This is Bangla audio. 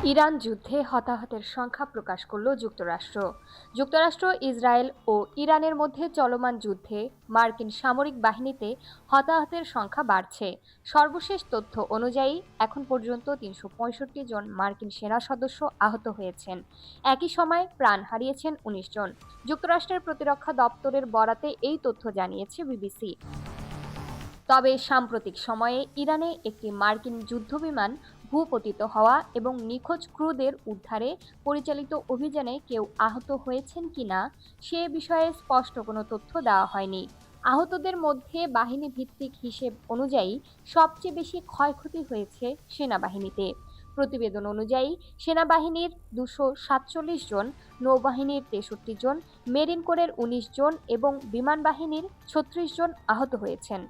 ইরান যুদ্ধে হতাহতের সংখ্যা প্রকাশ করল যুক্তরাষ্ট্র। যুক্তরাষ্ট্র, ইসরায়েল ও ইরানের মধ্যে চলমান যুদ্ধে মার্কিন সামরিক বাহিনীতে হতাহতের সংখ্যা বাড়ছে। সর্বশেষ তথ্য অনুযায়ী এখন পর্যন্ত ৩৬৫ জন মার্কিন সেনা সদস্য আহত হয়েছেন। একই সময়ে প্রাণ হারিয়েছেন ১৯ জন। যুক্তরাষ্ট্রের প্রতিরক্ষা দপ্তরের বরাতে এই তথ্য জানিয়েছে বিবিসি। তবে সাম্প্রতিক সময়ে ইরানে একটি মার্কিন যুদ্ধবিমান ভূপতিত হওয়া এবং নিখোঁজ ক্রুদের উদ্ধারে পরিচালিত অভিযানে কেউ আহত হয়েছেন কিনা সে বিষয়ে স্পষ্ট কোনো তথ্য দেওয়া হয়নি। আহতদের মধ্যে বাহিনী ভিত্তিক হিসেব অনুযায়ী সবচেয়ে বেশি ক্ষয়ক্ষতি হয়েছে সেনাবাহিনীতে। প্রতিবেদন অনুযায়ী সেনাবাহিনীর ২৪৭ জন, নৌবাহিনীর ৬৩ জন, মেরিন কোরের ১৯ জন এবং বিমান বাহিনীর ৩৬ জন আহত হয়েছেন।